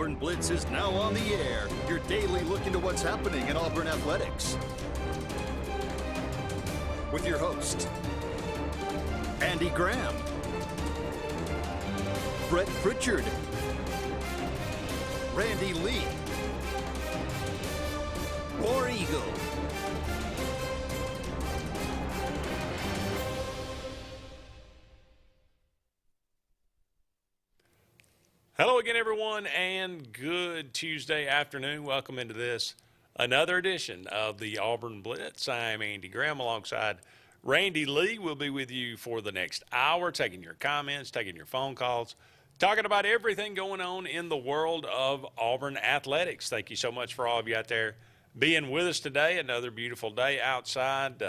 Auburn Blitz is now on the air. Your daily look into what's happening in Auburn athletics. With your host, Andy Graham, Brett Pritchard, Randy Lee, War Eagle. Hello again, everyone, and good Tuesday afternoon. Welcome into this, another edition of the Auburn Blitz. I'm Andy Graham alongside Randy Lee. We'll be with you for the next hour, taking your comments, taking your phone calls, talking about everything going on in the world of Auburn athletics. Thank you so much for all of you out there being with us today. Another beautiful day outside.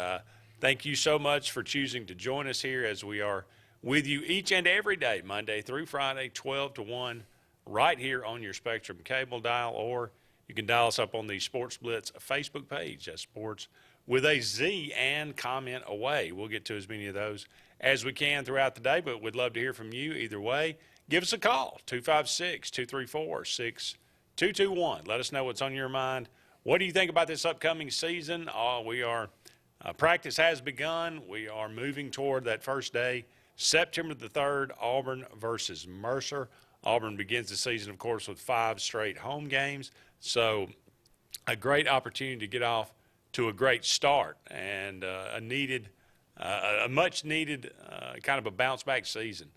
Thank you so much for choosing to join us here as we are with you each and every day, Monday through Friday, 12 to 1, right here on your Spectrum cable dial, or you can dial us up on the Sports Blitz Facebook page. That's Sports with a Z, and comment away. We'll get to as many of those as we can throughout the day, but we'd love to hear from you either way. Give us a call, 256-234-6221. Let us know what's on your mind. What do you think about this upcoming season? Practice has begun. We are moving toward that first day, September the 3rd, Auburn versus Mercer. Auburn begins the season, of course, with 5 straight home games. So a great opportunity to get off to a great start and a much-needed kind of a bounce-back season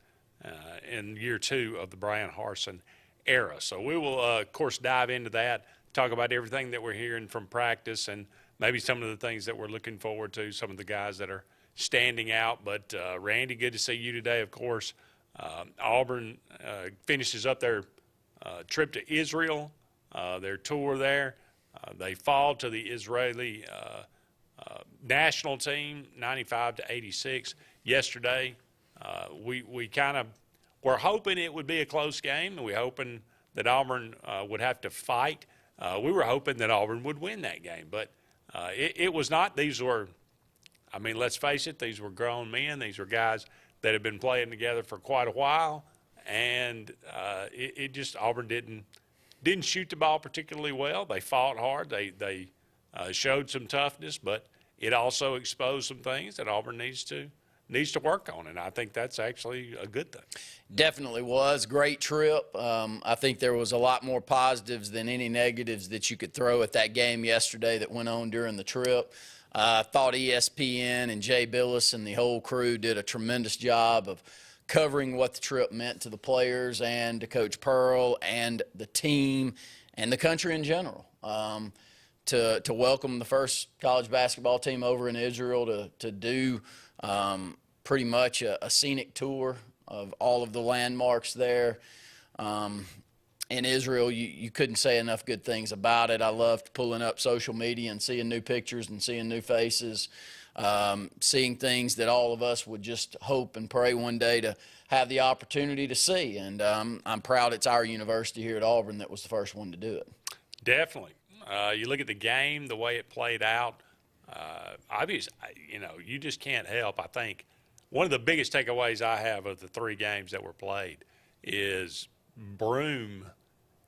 in year 2 of the Brian Harsin era. So we will, of course, dive into that, talk about everything that we're hearing from practice and maybe some of the things that we're looking forward to, some of the guys that are standing out. But, Randy, good to see you today, of course. Auburn finishes up their trip to Israel, their tour there. They fall to the Israeli national team, 95-86 yesterday. We kind of were hoping it would be a close game. We were hoping that Auburn would have to fight. We were hoping that Auburn would win that game, but it was not. These were, I mean, let's face it, these were grown men. These were guys that had been playing together for quite a while, and it just, Auburn didn't shoot the ball particularly well. They fought hard. They showed some toughness, but it also exposed some things that Auburn needs to work on, and I think that's actually a good thing. Definitely was. Great trip. I think there was a lot more positives than any negatives that you could throw at that game yesterday that went on during the trip. I thought ESPN and Jay Billis and the whole crew did a tremendous job of covering what the trip meant to the players and to Coach Pearl and the team and the country in general. To welcome the first college basketball team over in Israel, to do pretty much a scenic tour of all of the landmarks there. In Israel, you couldn't say enough good things about it. I loved pulling up social media and seeing new pictures and seeing new faces, seeing things that all of us would just hope and pray one day to have the opportunity to see. And I'm proud it's our university here at Auburn that was the first one to do it. Definitely. You look at the game, the way it played out, obviously, you just can't help. I think one of the biggest takeaways I have of the 3 games that were played is Broome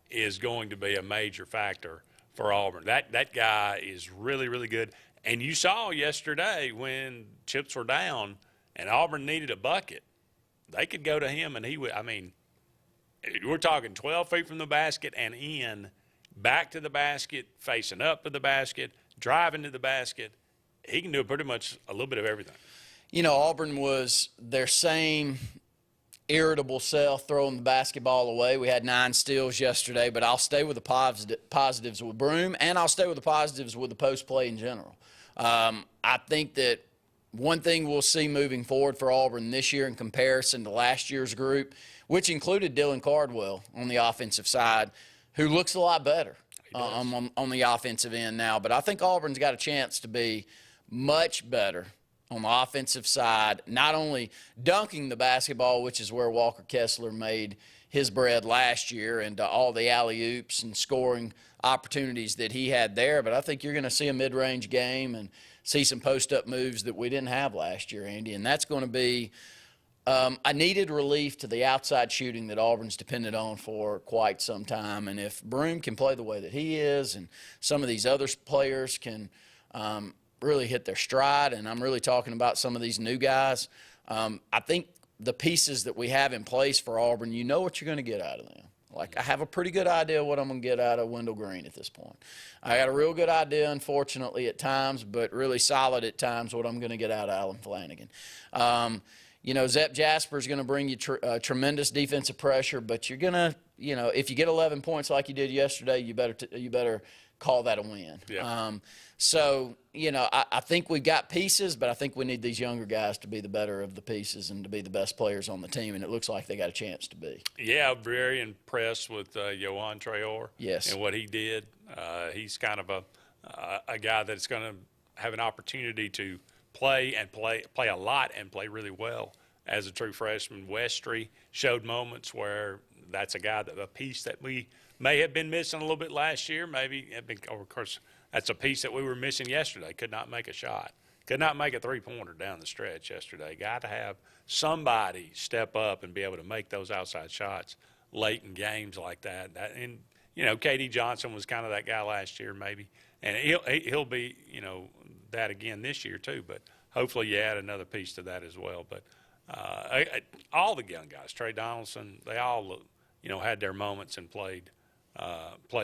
is going to be a major factor for Auburn. That guy is really, really good. And you saw yesterday when chips were down and Auburn needed a bucket, they could go to him and he would. I mean, we're talking 12 feet from the basket and in, back to the basket, facing up to the basket, driving to the basket. He can do pretty much a little bit of everything. You know, Auburn was their same irritable self throwing the basketball away. We had 9 steals yesterday, but I'll stay with the positives with Broome, and I'll stay with the positives with the post play in general. I think that one thing we'll see moving forward for Auburn this year in comparison to last year's group, which included Dylan Cardwell on the offensive side, who looks a lot better on the offensive end now. But I think Auburn's got a chance to be much better on the offensive side, not only dunking the basketball, which is where Walker Kessler made his bread last year, and all the alley-oops and scoring opportunities that he had there, but I think you're going to see a mid-range game and see some post-up moves that we didn't have last year, Andy, and that's going to be I needed relief to the outside shooting that Auburn's depended on for quite some time. And if Broome can play the way that he is and some of these other players can really hit their stride, and I'm really talking about some of these new guys, I think the pieces that we have in place for Auburn, you know what you're going to get out of them. Like, I have a pretty good idea what I'm going to get out of Wendell Green at this point. I got a real good idea, unfortunately, at times, but really solid at times what I'm going to get out of Alan Flanagan. You know, Zep Jasper is going to bring you tremendous defensive pressure, but you're going to, you know, if you get 11 points like you did yesterday, you better call that a win. Yeah. So, you know, I think we've got pieces, but I think we need these younger guys to be the better of the pieces and to be the best players on the team, and it looks like they got a chance to be. Yeah, very impressed with Yohan Traore. Yes. And what he did. He's kind of a guy that's going to have an opportunity to play a lot and play really well as a true freshman. Westry showed moments where that's a piece that we may have been missing a little bit last year. Maybe, of course, that's a piece that we were missing yesterday. Could not make a shot. Could not make a three-pointer down the stretch yesterday. Got to have somebody step up and be able to make those outside shots late in games like that. And you know, KD Johnson was kind of that guy last year, maybe, and he'll be, you know, that again this year too. But hopefully, you add another piece to that as well. But all the young guys, Trey Donaldson, they all, you know, had their moments and played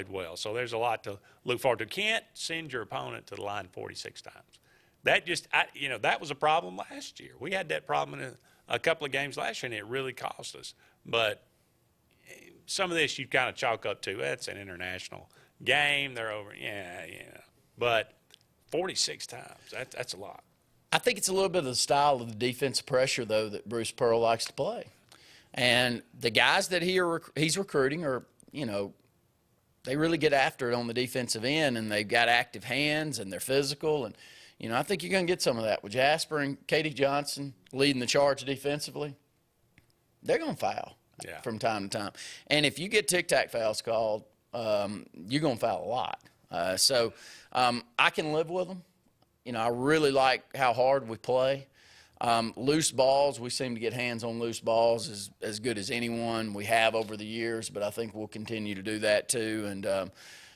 well. So there's a lot to look forward to. Can't send your opponent to the line 46 times. That just, you know, that was a problem last year. We had that problem in a couple of games last year, and it really cost us. But some of this you kind of chalk up to, that's an international game. They're over, yeah. But 46 times, that's a lot. I think it's a little bit of the style of the defensive pressure, though, that Bruce Pearl likes to play. And the guys that he's recruiting are, you know, they really get after it on the defensive end, and they've got active hands, and they're physical. And, you know, I think you're going to get some of that with Jasper and KD Johnson leading the charge defensively. They're going to foul from time to time. And if you get tic-tac fouls called, you're going to foul a lot. So I can live with them. You know, I really like how hard we play. Loose balls, we seem to get hands on loose balls as good as anyone we have over the years, but I think we'll continue to do that too. And,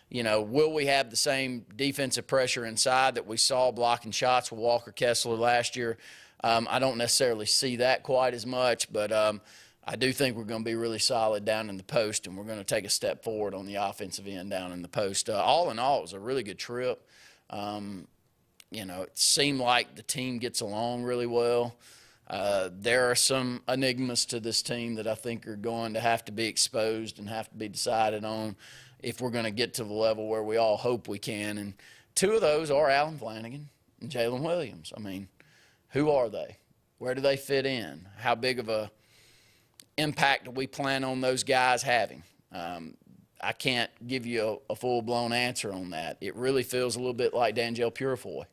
you know, will we have the same defensive pressure inside that we saw blocking shots with Walker Kessler last year? I don't necessarily see that quite as much, but I do think we're going to be really solid down in the post, and we're going to take a step forward on the offensive end down in the post. All in all, it was a really good trip. You know, it seemed like the team gets along really well. There are some enigmas to this team that I think are going to have to be exposed and have to be decided on if we're going to get to the level where we all hope we can. And two of those are Alan Flanagan and Jalen Williams. I mean, who are they? Where do they fit in? How big of a impact do we plan on those guys having? I can't give you a full-blown answer on that. It really feels a little bit like D'Angelo Purifoy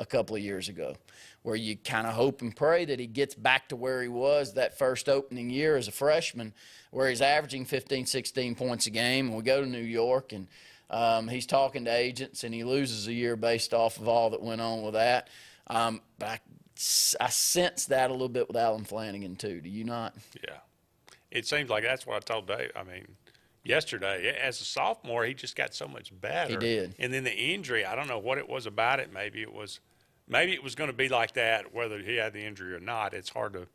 a couple of years ago, where you kind of hope and pray that he gets back to where he was that first opening year as a freshman, where he's averaging 15, 16 points a game. And we go to New York, and he's talking to agents, and he loses a year based off of all that went on with that. But I sense that a little bit with Alan Flanagan too. Do you not? Yeah. It seems like that's what I told Dave. I mean, yesterday, as a sophomore, he just got so much better. He did. And then the injury, I don't know what it was about it. Maybe it was going to be like that, whether he had the injury or not. It's hard to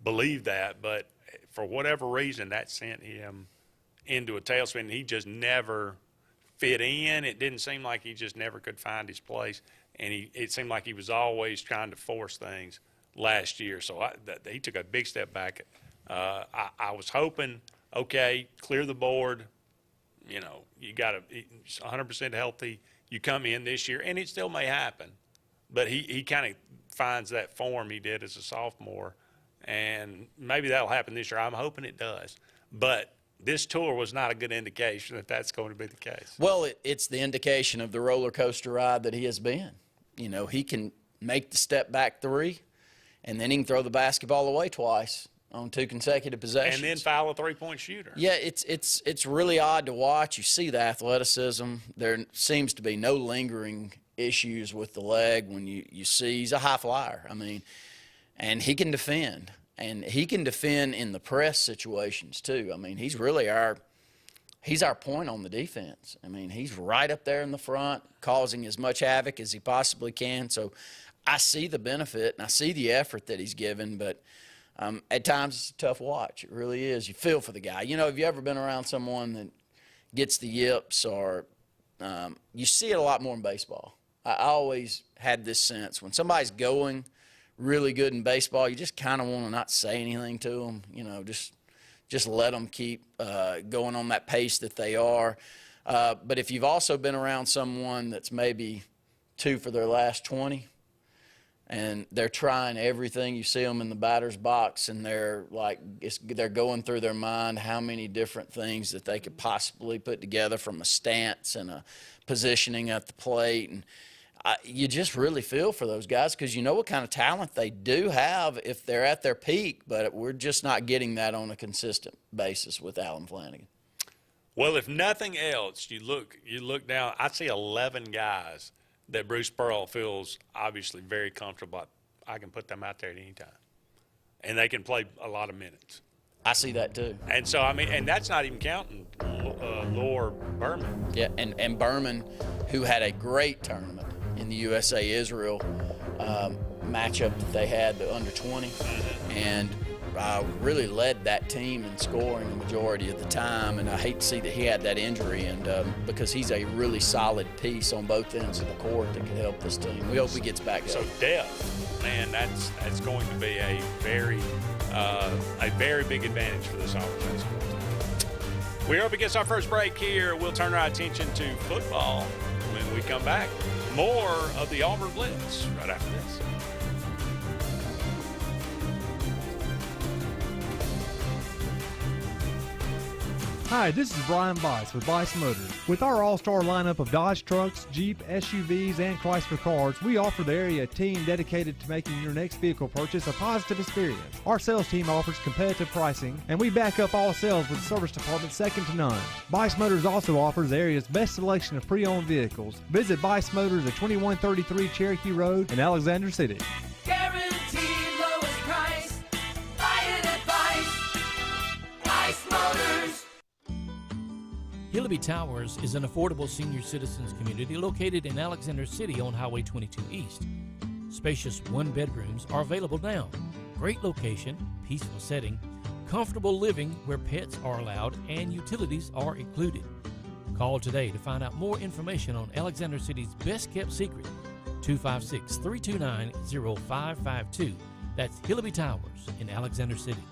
believe that. But for whatever reason, that sent him into a tailspin. He just never fit in. It didn't seem like he just never could find his place. And it seemed like he was always trying to force things last year. So he took a big step back. I was hoping, okay, clear the board. You know, you got to 100% healthy. You come in this year, and it still may happen. But he kind of finds that form he did as a sophomore, and maybe that'll happen this year. I'm hoping it does. But this tour was not a good indication that that's going to be the case. Well, it's the indication of the roller coaster ride that he has been. You know, he can make the step back three, and then he can throw the basketball away twice on 2 consecutive possessions. And then foul a three-point shooter. Yeah, it's really odd to watch. You see the athleticism. There seems to be no lingering issues with the leg when you see he's a high flyer. I mean, and he can defend. And he can defend in the press situations too. I mean, he's really our point on the defense. I mean, he's right up there in the front, causing as much havoc as he possibly can. So I see the benefit and I see the effort that he's given, but at times it's a tough watch. It really is. You feel for the guy. You know, have you ever been around someone that gets the yips, or you see it a lot more in baseball. I always had this sense when somebody's going really good in baseball, you just kind of want to not say anything to them, you know, just let them keep going on that pace that they are. But if you've also been around someone that's maybe 2 for their last 20, and they're trying everything, you see them in the batter's box, and they're like, they're going through their mind how many different things that they could possibly put together from a stance and a positioning at the plate. And you just really feel for those guys because you know what kind of talent they do have if they're at their peak, but we're just not getting that on a consistent basis with Alan Flanagan. Well, if nothing else, you look down, I see 11 guys that Bruce Pearl feels obviously very comfortable. I can put them out there at any time, and they can play a lot of minutes. I see that too. And so, I mean, and that's not even counting Lore Berman. Yeah, and Berman, who had a great tournament in the USA-Israel matchup that they had, the under-20, and really led that team in scoring the majority of the time. And I hate to see that he had that injury, and because he's a really solid piece on both ends of the court that could help this team. We hope he gets back. So depth, man, that's going to be a very big advantage for this offense. We're up against our first break here. We'll turn our attention to football when we come back. More of the Auburn Blitz right after this. Hi, this is Brian Bice with Bice Motors. With our all-star lineup of Dodge trucks, Jeep, SUVs, and Chrysler cars, we offer the area team dedicated to making your next vehicle purchase a positive experience. Our sales team offers competitive pricing, and we back up all sales with a service department second to none. Bice Motors also offers the area's best selection of pre-owned vehicles. Visit Bice Motors at 2133 Cherokee Road in Alexander City. Guaranteed lowest price. Buy it at Bice. Bice Motors. Hillaby Towers is an affordable senior citizens community located in Alexander City on Highway 22 East. Spacious one-bedrooms are available now. Great location, peaceful setting, comfortable living where pets are allowed and utilities are included. Call today to find out more information on Alexander City's best-kept secret, 256-329-0552. That's Hillaby Towers in Alexander City.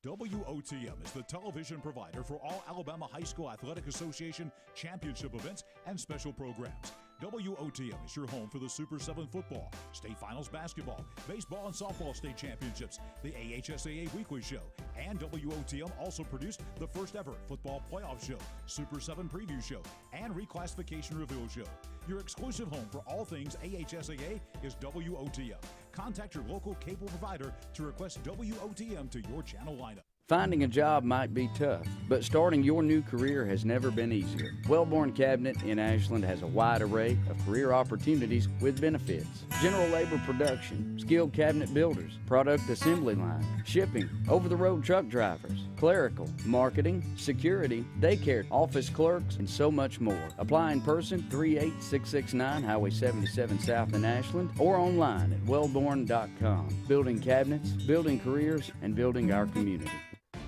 WOTM is the television provider for all Alabama High School Athletic Association championship events and special programs. WOTM is your home for the Super 7 football, state finals basketball, baseball and softball state championships, the AHSAA weekly show, and WOTM also produced the first ever football playoff show, Super 7 preview show, and reclassification reveal show. Your exclusive home for all things AHSAA is WOTM. Contact your local cable provider to request WOTM to your channel lineup. Finding a job might be tough, but starting your new career has never been easier. Wellborn Cabinet in Ashland has a wide array of career opportunities with benefits. General labor production, skilled cabinet builders, product assembly line, shipping, over-the-road truck drivers, clerical, marketing, security, daycare, office clerks, and so much more. Apply in person, 38669 Highway 77 South in Ashland, or online at wellborn.com. Building cabinets, building careers, and building our community.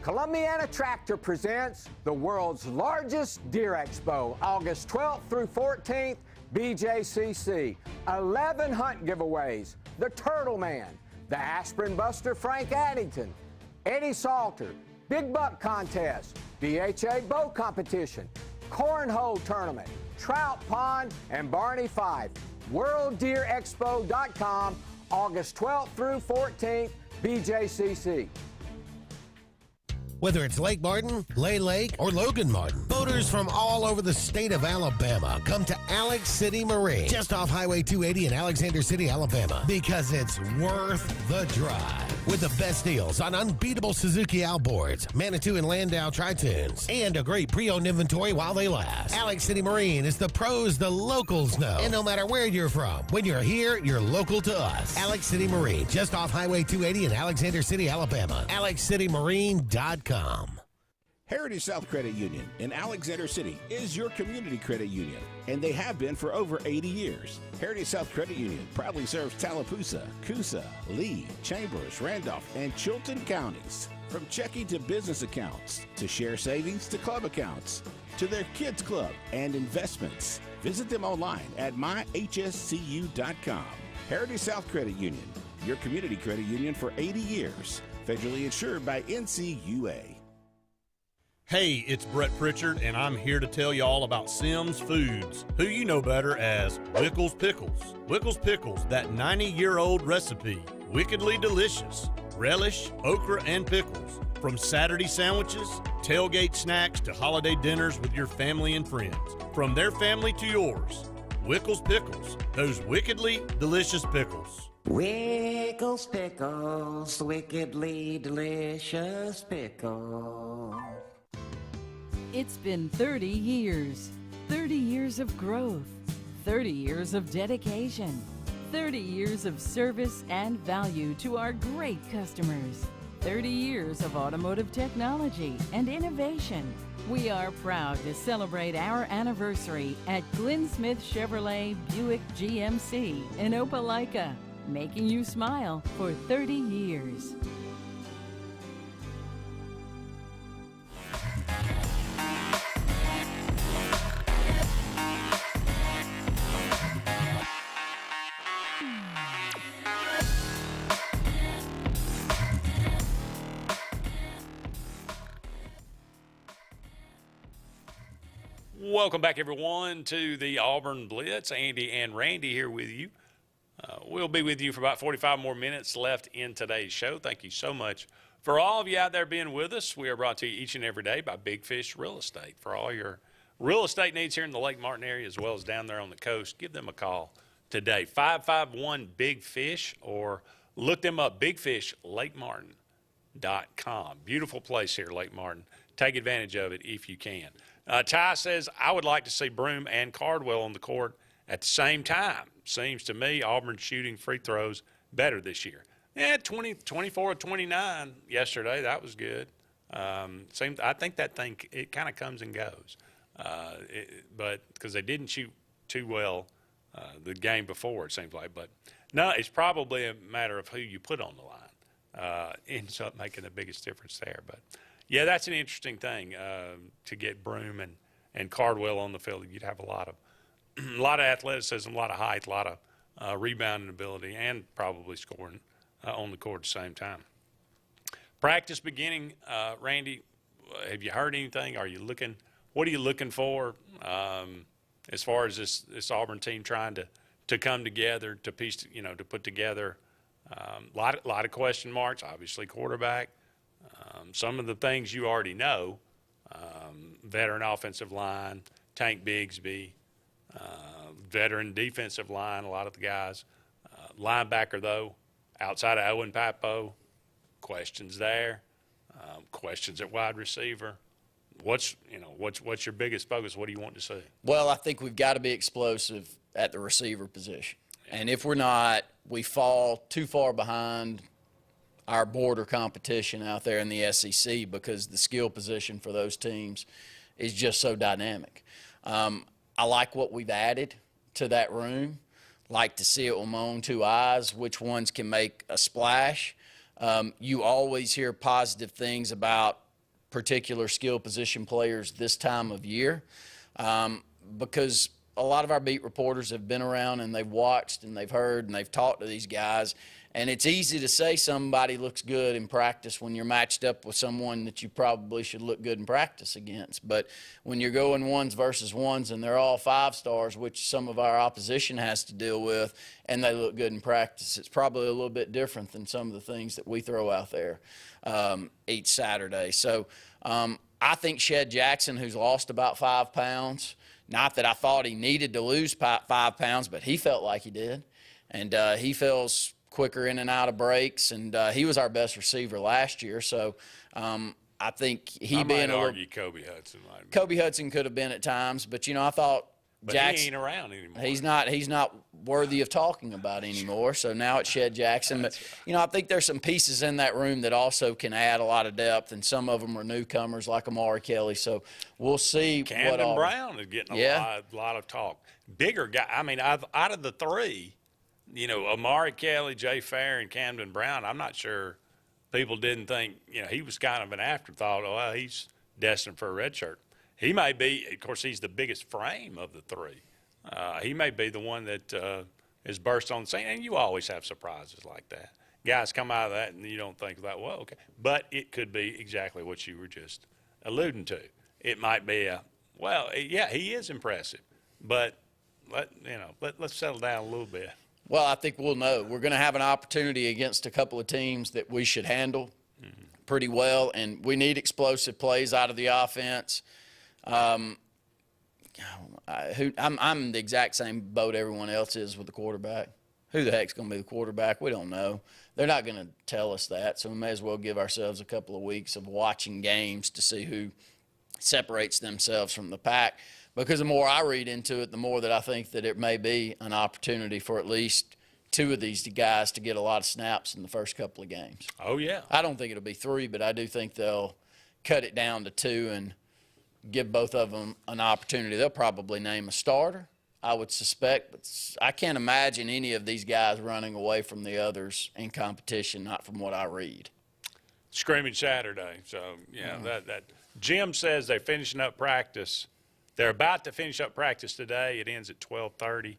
Columbiana Tractor presents the world's largest deer expo, August 12th through 14th, BJCC. 11 hunt giveaways, the Turtle Man, the Aspirin Buster Frank Addington, Eddie Salter, Big Buck Contest, DHA Bow Competition, Cornhole Tournament, Trout Pond, and Barney Fife. WorldDeerExpo.com, August 12th through 14th, BJCC. Whether it's Lake Martin, Lay Lake, or Logan Martin, boaters from all over the state of Alabama come to Alex City Marine, just off Highway 280 in Alexander City, Alabama, because it's worth the drive. With the best deals on unbeatable Suzuki outboards, Manitou and Landau Tritoons, and a great pre-owned inventory while they last. Alex City Marine is the pros the locals know. And no matter where you're from, when you're here, you're local to us. Alex City Marine, just off Highway 280 in Alexander City, Alabama. AlexCityMarine.com. Heritage South Credit Union in Alexander City is your community credit union, and they have been for over 80 years. Heritage South Credit Union proudly serves Tallapoosa, Coosa, Lee, Chambers, Randolph, and Chilton counties. From checking to business accounts, to share savings to club accounts, to their kids club and investments. Visit them online at myhscu.com. Heritage South Credit Union, your community credit union for 80 years. Federally insured by NCUA. Hey, it's Brett Pritchard, and I'm here to tell you all about Sims Foods, who you know better as Wickles Pickles. Wickles Pickles, that 90-year-old recipe, wickedly delicious. Relish, okra, and pickles. From Saturday sandwiches, tailgate snacks, to holiday dinners with your family and friends. From their family to yours. Wickles Pickles, those wickedly delicious pickles. Wickles Pickles, wickedly delicious pickles. It's been 30 years. 30 years of growth. 30 years of dedication. 30 years of service and value to our great customers. 30 years of automotive technology and innovation. We are proud to celebrate our anniversary at Glenn Smith Chevrolet Buick GMC in Opelika, making you smile for 30 years. Welcome back, everyone, to the Auburn Blitz. Andy and Randy here with you. We'll be with you for about 45 more minutes left in today's show. Thank you so much for all of you out there being with us. We are brought to you each and every day by Big Fish Real Estate. For all your real estate needs here in the Lake Martin area as well as down there on the coast, give them a call today, 551-BIG-FISH, or look them up, bigfishlakemartin.com. Beautiful place here, Lake Martin. Take advantage of it if you can. Ty says, I would like to see Broome and Cardwell on the court at the same time. Seems to me Auburn's shooting free throws better this year. 24-29 yesterday. That was good. I think that thing, it kind of comes and goes. But because they didn't shoot too well the game before, it seems like. But no, it's probably a matter of who you put on the line. Ends up making the biggest difference there. But yeah, that's an interesting thing to get Broome and Cardwell on the field. You'd have a lot of athleticism, a lot of height, a lot of rebounding ability, and probably scoring on the court at the same time. Practice beginning, Randy. Have you heard anything? Are you looking? What are you looking for as far as this Auburn team trying to come together, to piece, to put together a lot of question marks? Obviously, quarterback. Some of the things you already know, veteran offensive line, Tank Bigsby, veteran defensive line, a lot of the guys. Linebacker, though, outside of Owen Papo, questions there, questions at wide receiver. What's your biggest focus? What do you want to see? Well, I think we've got to be explosive at the receiver position. And if we're not, we fall too far behind our border competition out there in the SEC because the skill position for those teams is just so dynamic. I like what we've added to that room. Like to see it with my own two eyes, which ones can make a splash. You always hear positive things about particular skill position players this time of year because a lot of our beat reporters have been around and they've watched and they've heard and they've talked to these guys. And it's easy to say somebody looks good in practice when you're matched up with someone that you probably should look good in practice against. But when you're going ones versus ones and they're all 5 stars, which some of our opposition has to deal with, and they look good in practice, it's probably a little bit different than some of the things that we throw out there each Saturday. So I think Shed Jackson, who's lost about 5 pounds, not that I thought he needed to lose 5 pounds, but he felt like he did. And he feels quicker in and out of breaks, and he was our best receiver last year. So I think I might argue Kobe Hudson might be. Kobe Hudson could have been at times, but I thought Jackson, he ain't around anymore. He's not worthy of talking about anymore. So now it's Shed Jackson. But I think there's some pieces in that room that also can add a lot of depth, and some of them are newcomers like Amari Kelly. So we'll see. Camden Brown is getting a lot of talk. Bigger guy. I mean, out of the 3. Amari Kelly, Jay Fair, and Camden Brown, I'm not sure people didn't think, he was kind of an afterthought. Oh, well, he's destined for a red shirt. He may be, of course, he's the biggest frame of the 3. He may be the one that is burst on the scene. And you always have surprises like that. Guys come out of that and you don't think that, well, okay. But it could be exactly what you were just alluding to. It might be he is impressive. But let's settle down a little bit. Well, I think we'll know. We're going to have an opportunity against a couple of teams that we should handle pretty well, and we need explosive plays out of the offense. I'm in the exact same boat everyone else is with the quarterback. Who the heck's going to be the quarterback? We don't know. They're not going to tell us that, so we may as well give ourselves a couple of weeks of watching games to see who separates themselves from the pack. Because the more I read into it, the more that I think that it may be an opportunity for at least 2 of these guys to get a lot of snaps in the first couple of games. Oh, yeah. I don't think it'll be 3, but I do think they'll cut it down to 2 and give both of them an opportunity. They'll probably name a starter, I would suspect, but I can't imagine any of these guys running away from the others in competition, not from what I read. Scrimmage Saturday. So, that Jim says they're finishing up practice. They're about to finish up practice today. It ends at 12:30.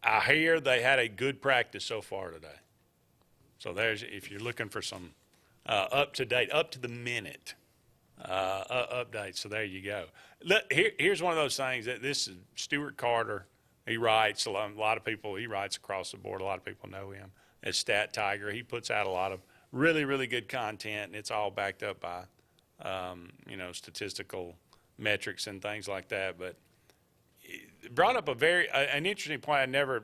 I hear they had a good practice so far today. So if you're looking for some up-to-date, up-to-the-minute updates, so there you go. Look, here's one of those things that this is Stuart Carter. He writes a lot of people. He writes across the board. A lot of people know him as Stat Tiger. He puts out a lot of really, really good content, and it's all backed up by statistical metrics and things like that. But it brought up an interesting point. I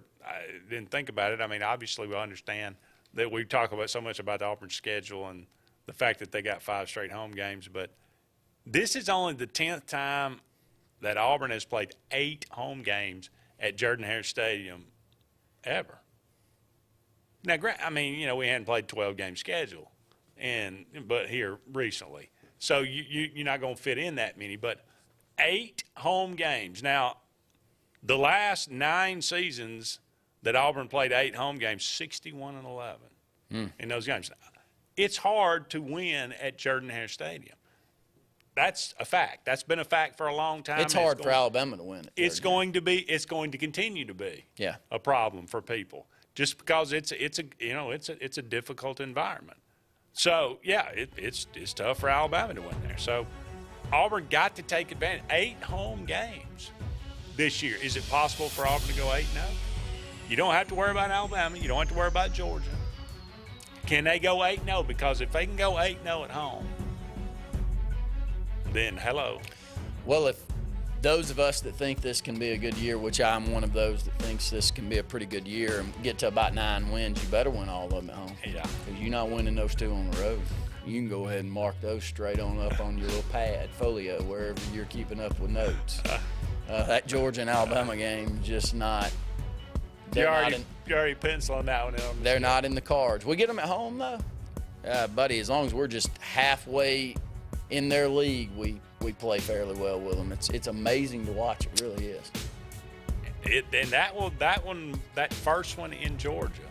didn't think about it. I mean, obviously we understand that we talk about so much about the Auburn schedule and the fact that they got 5 straight home games, but this is only the 10th time that Auburn has played 8 home games at Jordan-Hare Stadium ever. Now, I mean, we hadn't played 12-game schedule, but here recently. So you're not going to fit in that many, but 8 home games. Now, the last 9 seasons that Auburn played 8 home games, 61-11 in those games. It's hard to win at Jordan-Hare Stadium. That's a fact. That's been a fact for a long time. It's hard for Alabama to win. It's going to continue to be a problem for people just because it's a difficult environment. So, it's tough for Alabama to win there. So, Auburn got to take advantage. 8 home games this year. Is it possible for Auburn to go 8-0? You don't have to worry about Alabama. You don't have to worry about Georgia. Can they go 8-0? Because if they can go 8-0 at home, then hello. Well, if those of us that think this can be a good year, which I'm one of those that thinks this can be a pretty good year, and get to about 9 wins, you better win all of them at home. Yeah. Because you're not winning those 2 on the road. You can go ahead and mark those straight on up on your little pad, folio, wherever you're keeping up with notes. That Georgia and Alabama game, just not. You're already penciling that one in. They're not in the cards. We get them at home, though. Buddy, as long as we're just halfway in their league, we play fairly well with them. It's amazing to watch. It really is. And that first one in Georgia,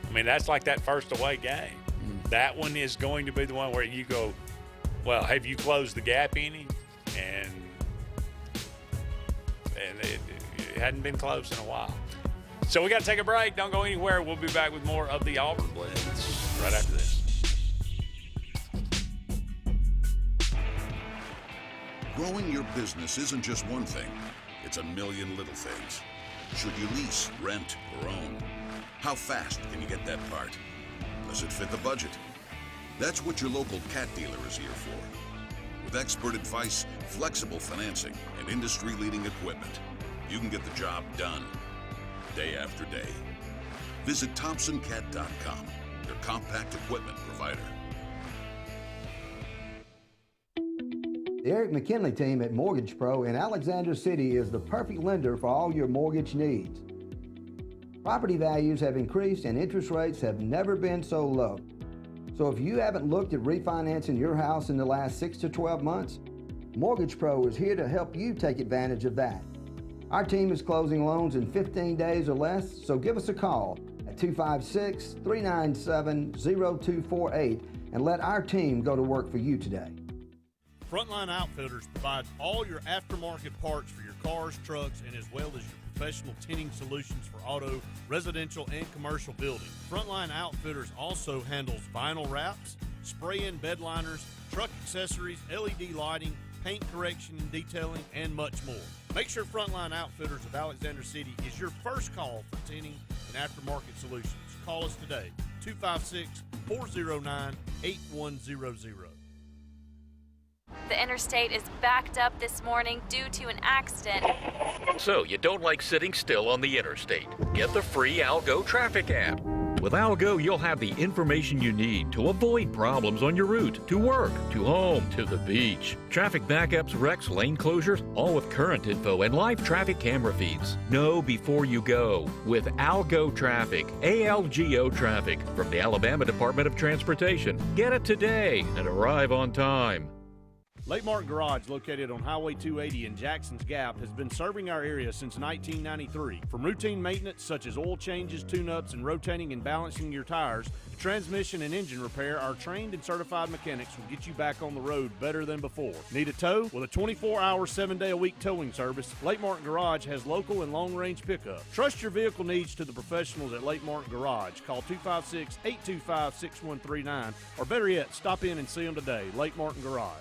I mean, that's like that first away game. That one is going to be the one where you go, well, have you closed the gap any? And It hadn't been close in a while. So we got to take a break. Don't go anywhere. We'll be back with more of the Auburn Blitz right after this. Growing your business isn't just one thing. It's a million little things. Should you lease, rent, or own? How fast can you get that part? Does it fit the budget? That's what your local Cat dealer is here for. With expert advice, flexible financing, and industry-leading equipment, you can get the job done, day after day. Visit ThompsonCat.com, your compact equipment provider. The Eric McKinley team at Mortgage Pro in Alexander City is the perfect lender for all your mortgage needs. Property values have increased and interest rates have never been so low. So if you haven't looked at refinancing your house in the last 6 to 12 months, Mortgage Pro is here to help you take advantage of that. Our team is closing loans in 15 days or less, so give us a call at 256-397-0248 and let our team go to work for you today. Frontline Outfitters provides all your aftermarket parts for your cars, trucks, and as well as your professional tinting solutions for auto, residential, and commercial buildings. Frontline Outfitters also handles vinyl wraps, spray-in bed liners, truck accessories, LED lighting, paint correction and detailing, and much more. Make sure Frontline Outfitters of Alexander City is your first call for tinting and aftermarket solutions. Call us today, 256-409-8100. The interstate is backed up this morning due to an accident. So you don't like sitting still on the interstate? Get the free Algo traffic app. With Algo, you'll have the information you need to avoid problems on your route, to work, to home, to the beach. Traffic backups, wrecks, lane closures, all with current info and live traffic camera feeds. Know before you go with Algo Traffic, ALGO Traffic from the Alabama Department of Transportation. Get it today and arrive on time. Lake Martin Garage, located on Highway 280 in Jackson's Gap, has been serving our area since 1993. From routine maintenance such as oil changes, tune-ups, and rotating and balancing your tires, to transmission and engine repair, our trained and certified mechanics will get you back on the road better than before. Need a tow? With a 24-hour, 7-day-a-week towing service, Lake Martin Garage has local and long-range pickup. Trust your vehicle needs to the professionals at Lake Martin Garage. Call 256-825-6139, or better yet, stop in and see them today. Lake Martin Garage.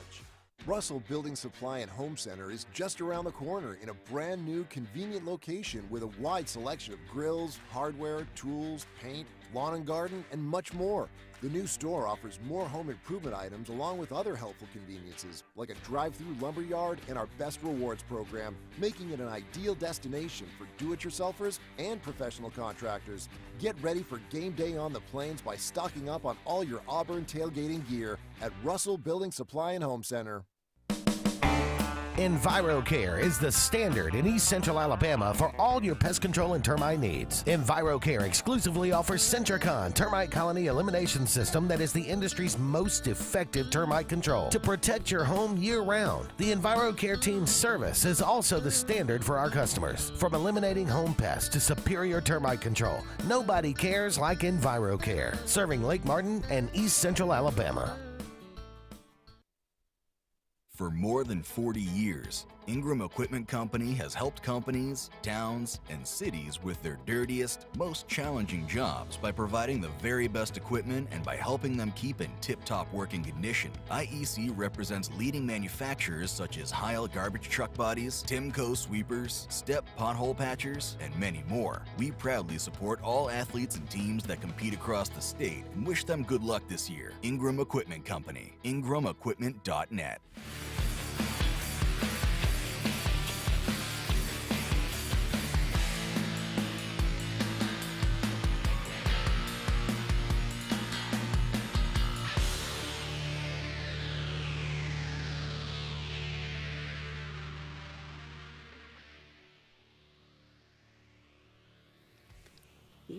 Russell Building Supply and Home Center is just around the corner in a brand new convenient location with a wide selection of grills, hardware, tools, paint, lawn and garden, and much more. The new store offers more home improvement items along with other helpful conveniences like a drive-through lumber yard and our Best Rewards program, making it an ideal destination for do-it-yourselfers and professional contractors. Get ready for game day on the plains by stocking up on all your Auburn tailgating gear at Russell Building Supply and Home Center. EnviroCare is the standard in East Central Alabama for all your pest control and termite needs. EnviroCare exclusively offers Centricon termite colony elimination system that is the industry's most effective termite control to protect your home year-round. The EnviroCare team's service is also the standard for our customers. From eliminating home pests to superior termite control, nobody cares like EnviroCare, serving Lake Martin and East Central Alabama. For more than 40 years, Ingram Equipment Company has helped companies, towns, and cities with their dirtiest, most challenging jobs by providing the very best equipment and by helping them keep in tip-top working condition. IEC represents leading manufacturers such as Heil garbage truck bodies, Timco sweepers, Step pothole patchers, and many more. We proudly support all athletes and teams that compete across the state and wish them good luck this year. Ingram Equipment Company, ingramequipment.net.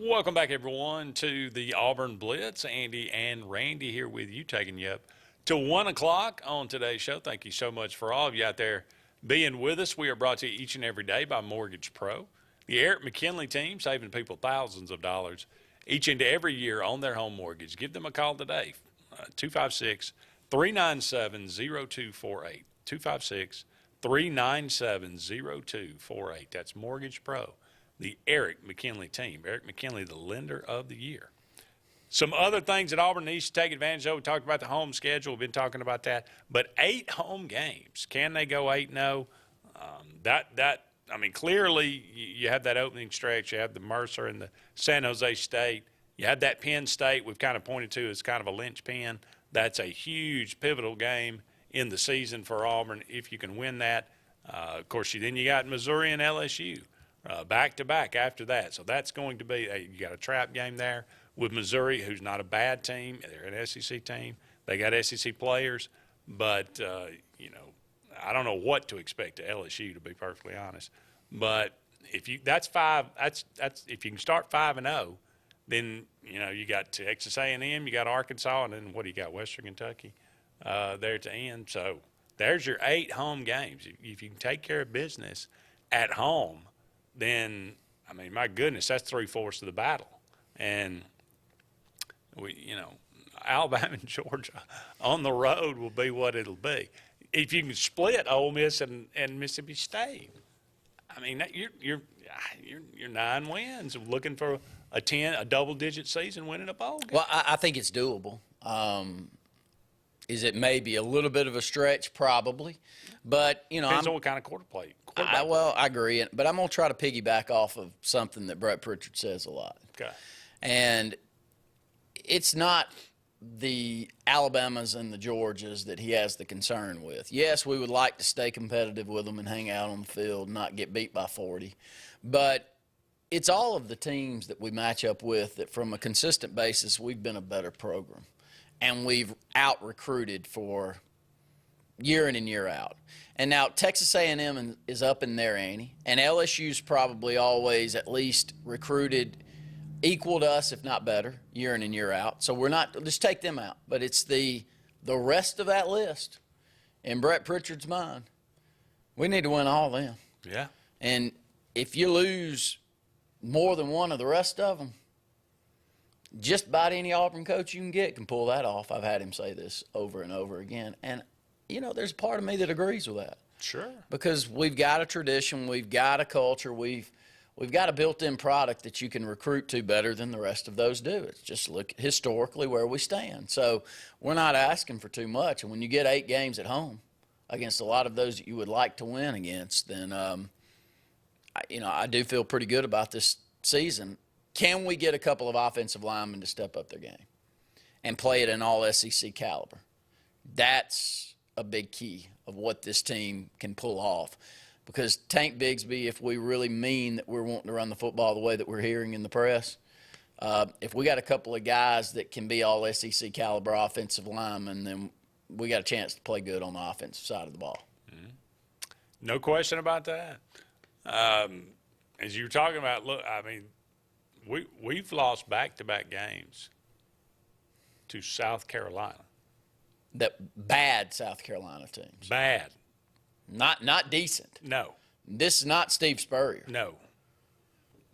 Welcome back, everyone, to the Auburn Blitz. Andy and Randy here with you, taking you up to 1 o'clock on today's show. Thank you so much for all of you out there being with us. We are brought to you each and every day by Mortgage Pro. The Eric McKinley team, saving people thousands of dollars each and every year on their home mortgage. Give them a call today, 256-397-0248, 397-0248. That's Mortgage Pro, the Eric McKinley team. Eric McKinley, the lender of the year. Some other things that Auburn needs to take advantage of. We talked about the home schedule. We've been talking about that. But 8 home games. Can they go 8-0? Clearly you have that opening stretch. You have the Mercer and the San Jose State. You have that Penn State we've kind of pointed to as kind of a linchpin. That's a huge pivotal game in the season for Auburn if you can win that. Of course, then you got Missouri and LSU back-to-back after that. So that's going to be you got a trap game there with Missouri, who's not a bad team. They're an SEC team. They got SEC players. But, I don't know what to expect to LSU, to be perfectly honest. But if you if you can start 5-0, then you got Texas A&M, you got Arkansas, and then what do you got? Western Kentucky there to end. So there's your 8 home games. If you can take care of business at home, then my goodness, that's 3/4 of the battle. And Alabama and Georgia on the road will be what it'll be. If you can split Ole Miss and Mississippi State, you're 9 wins, looking for a double-digit season, winning a bowl game. Well, I think it's doable. Is it maybe a little bit of a stretch? Probably, but depends on what kind of quarterback. I agree, but I'm gonna try to piggyback off of something that Brett Pritchard says a lot. Okay, and it's not the Alabamas and the Georgias that he has the concern with. Yes, we would like to stay competitive with them and hang out on the field, not get beat by 40. But it's all of the teams that we match up with that from a consistent basis, we've been a better program. And we've out-recruited for year in and year out. And now Texas A&M is up in their ante, and LSU's probably always at least recruited equal to us, if not better, year in and year out. So we're not – just take them out. But it's the rest of that list, in Brett Pritchard's mind, we need to win all of them. Yeah. And if you lose more than one of the rest of them, just about any Auburn coach you can get can pull that off. I've had him say this over and over again. And, there's a part of me that agrees with that. Sure. Because we've got a tradition, we've got a culture, we've got a built-in product that you can recruit to better than the rest of those do. It's just look historically where we stand. So we're not asking for too much. And when you get 8 games at home against a lot of those that you would like to win against, then, I do feel pretty good about this season. Can we get a couple of offensive linemen to step up their game and play at an all-SEC caliber? That's a big key of what this team can pull off. Because Tank Bigsby, if we really mean that we're wanting to run the football the way that we're hearing in the press, if we got a couple of guys that can be all SEC caliber offensive linemen, then we got a chance to play good on the offensive side of the ball. Mm-hmm. No question about that. As you were talking about, look, we've lost back-to-back games to South Carolina. That bad South Carolina teams. Bad. Not decent. No. This is not Steve Spurrier. No.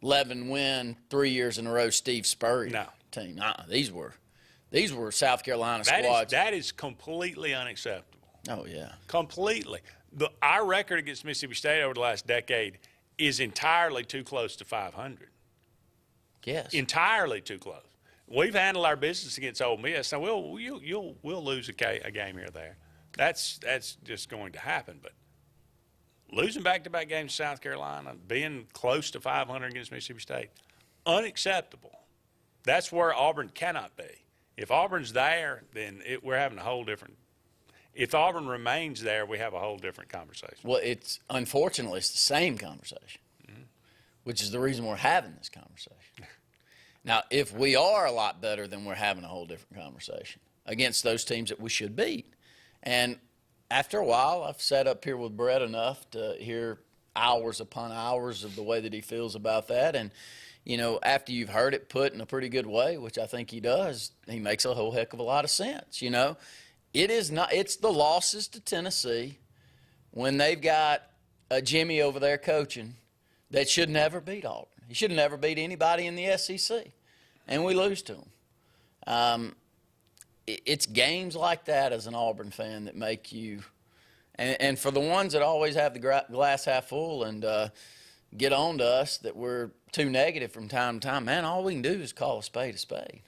11-win, 3 years in a row Steve Spurrier team. These were South Carolina squads. That is completely unacceptable. Oh, yeah. Completely. Our record against Mississippi State over the last decade is entirely too close to 500. Yes. Entirely too close. We've handled our business against Ole Miss. Now, we'll lose a game here or there. That's just going to happen. But losing back-to-back games to South Carolina, being close to 500 against Mississippi State, unacceptable. That's where Auburn cannot be. If Auburn's there, then we're having a whole different – if Auburn remains there, we have a whole different conversation. Well, unfortunately, it's the same conversation, which is the reason we're having this conversation. Now, if we are a lot better, then we're having a whole different conversation against those teams that we should beat. And after a while, I've sat up here with Brett enough to hear hours upon hours of the way that he feels about that. And, after you've heard it put in a pretty good way, which I think he does, he makes a whole heck of a lot of sense. It's the losses to Tennessee when they've got a Jimmy over there coaching that should never beat Auburn. He should have never beat anybody in the SEC, and we lose to him. It's games like that as an Auburn fan that make you And for the ones that always have the glass half full and get on to us that we're too negative from time to time, man, all we can do is call a spade a spade.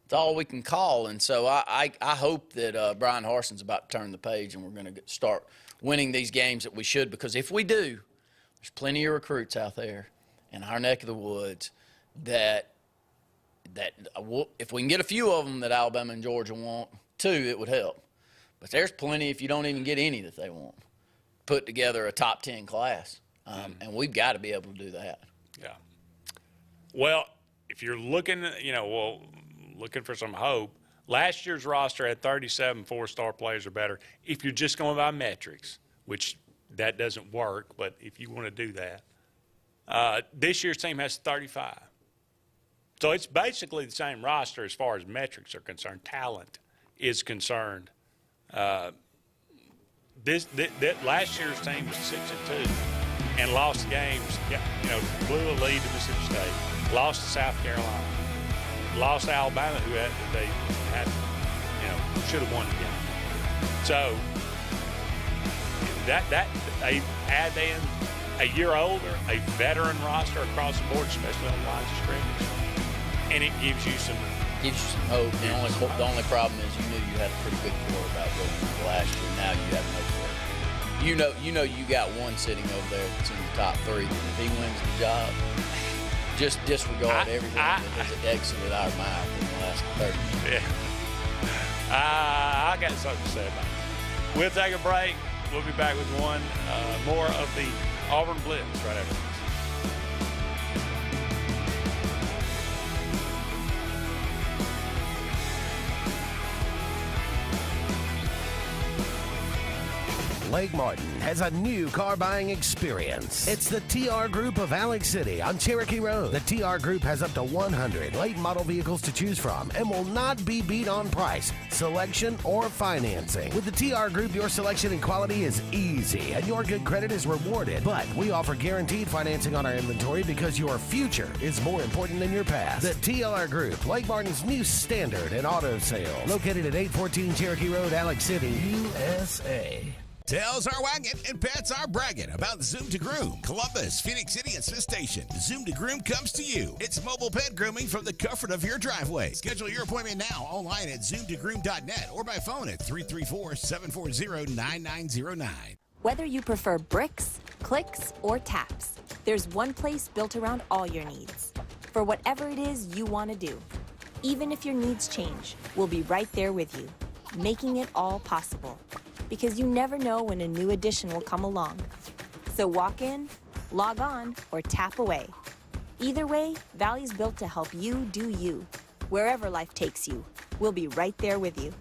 It's all we can call. And so I hope that Brian Harson's about to turn the page and we're going to start winning these games that we should, because if we do, there's plenty of recruits out there in our neck of the woods that if we can get a few of them that Alabama and Georgia want, too, it would help. But there's plenty, if you don't even get any that they want, put together a top 10 class. And we've got to be able to do that. Yeah. Well, if you're looking, looking for some hope, last year's roster had 37 four-star players or better. If you're just going by metrics, which that doesn't work, but if you want to do that, this year's team has 35. So it's basically the same roster as far as metrics are concerned. Talent is concerned. Last year's team was 6-2 and lost games. Blew a lead to Mississippi State, lost to South Carolina, lost to Alabama, who should have won the game. So that they add in a year older, a veteran roster across the board, especially on the lines of scrimmage, and it gives you some hope. The only problem is you knew you had a pretty good quarterback going into last year. Now you have no quarterback. You know you got one sitting over there that's in the top 3. If he wins the job, just disregard everything that has exited our mouth in the last 30 years. Yeah. I got something to say about it. We'll take a break. We'll be back with more of the Auburn Blitz right after this. Lake Martin has a new car buying experience. It's the TR Group of Alex City on Cherokee Road. The TR Group has up to 100 late model vehicles to choose from and will not be beat on price, selection, or financing. With the TR Group, your selection and quality is easy and your good credit is rewarded. But we offer guaranteed financing on our inventory because your future is more important than your past. The TR Group, Lake Martin's new standard in auto sales. Located at 814 Cherokee Road, Alex City, USA. Tails are wagging and pets are bragging about Zoom to Groom. Columbus, Phoenix City, and Smith Station. Zoom to Groom comes to you. It's mobile pet grooming from the comfort of your driveway. Schedule your appointment now online at zoomtogroom.net or by phone at 334-740-9909. Whether you prefer bricks, clicks, or taps, there's one place built around all your needs. For whatever it is you want to do. Even if your needs change, we'll be right there with you, making it all possible. Because you never know when a new addition will come along. So walk in, log on, or tap away. Either way, Valley's built to help you do you. Wherever life takes you, we'll be right there with you.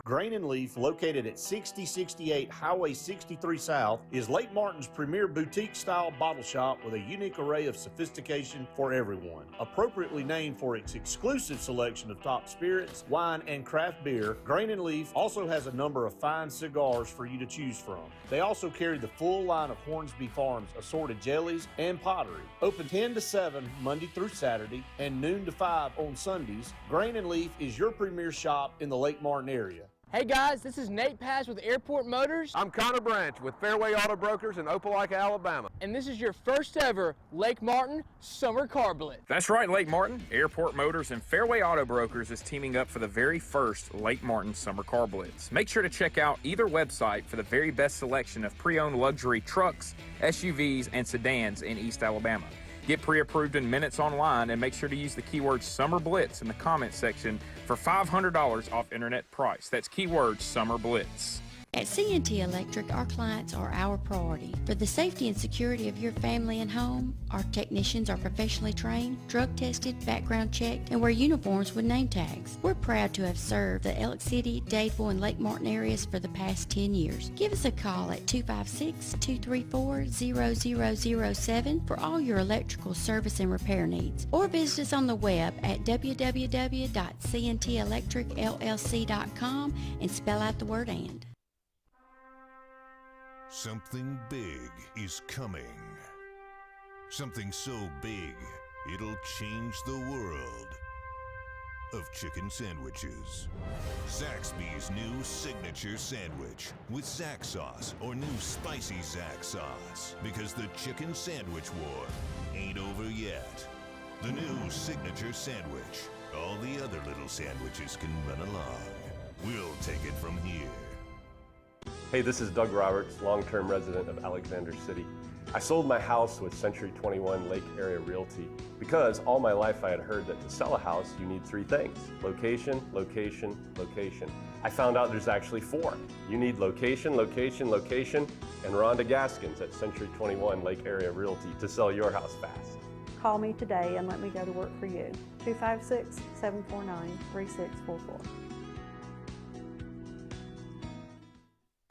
Grain and Leaf, located at 6068 Highway 63 South, is Lake Martin's premier boutique-style bottle shop with a unique array of sophistication for everyone. Appropriately named for its exclusive selection of top spirits, wine, and craft beer, Grain and Leaf also has a number of fine cigars for you to choose from. They also carry the full line of Hornsby Farms assorted jellies and pottery. Open 10 to 7 Monday through Saturday and noon to 5 on Sundays, Grain and Leaf is your premier shop in the Lake Martin area. Hey guys, this is Nate Paz with Airport Motors. I'm Connor Branch with Fairway Auto Brokers in Opelika, Alabama. And this is your first ever Lake Martin Summer Car Blitz. That's right, Lake Martin. Airport Motors and Fairway Auto Brokers is teaming up for the very first Lake Martin Summer Car Blitz. Make sure to check out either website for the very best selection of pre-owned luxury trucks, SUVs, and sedans in East Alabama. Get pre-approved in minutes online and make sure to use the keyword Summer Blitz in the comments section for $500 off internet price. That's keyword Summer Blitz. At C&T Electric, our clients are our priority. For the safety and security of your family and home, our technicians are professionally trained, drug tested, background checked, and wear uniforms with name tags. We're proud to have served the Alex City, Dadeville, and Lake Martin areas for the past 10 years. Give us a call at 256-234-0007 for all your electrical service and repair needs, or visit us on the web at www.cntelectricllc.com and spell out the word "and." Something big is coming. Something so big, it'll change the world. of chicken sandwiches. Zaxby's new signature sandwich with Zax sauce or new spicy Zax sauce, because the chicken sandwich war ain't over yet. The new signature sandwich. All the other little sandwiches can run along. We'll take it from here. Hey, this is Doug Roberts, long-term resident of Alexander City. I sold my house with Century 21 Lake Area Realty because all my life I had heard that to sell a house you need 3 things: location, location, location. I found out there's actually 4. You need location, location, location, and Rhonda Gaskins at Century 21 Lake Area Realty to sell your house fast. Call me today and let me go to work for you. 256-749-3644.